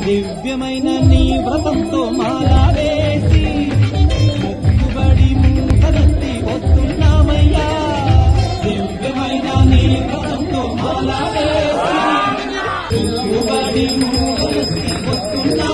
దివ్యమైన నీ వ్రతంతో మాలా వేసి మొక్కుబడి మూటలెత్తి వస్తున్నామయ్యా. దివ్యమైన నీ వ్రతంతో మాలా వేసి మొక్కుబడి మూటలెత్తి వస్తున్నా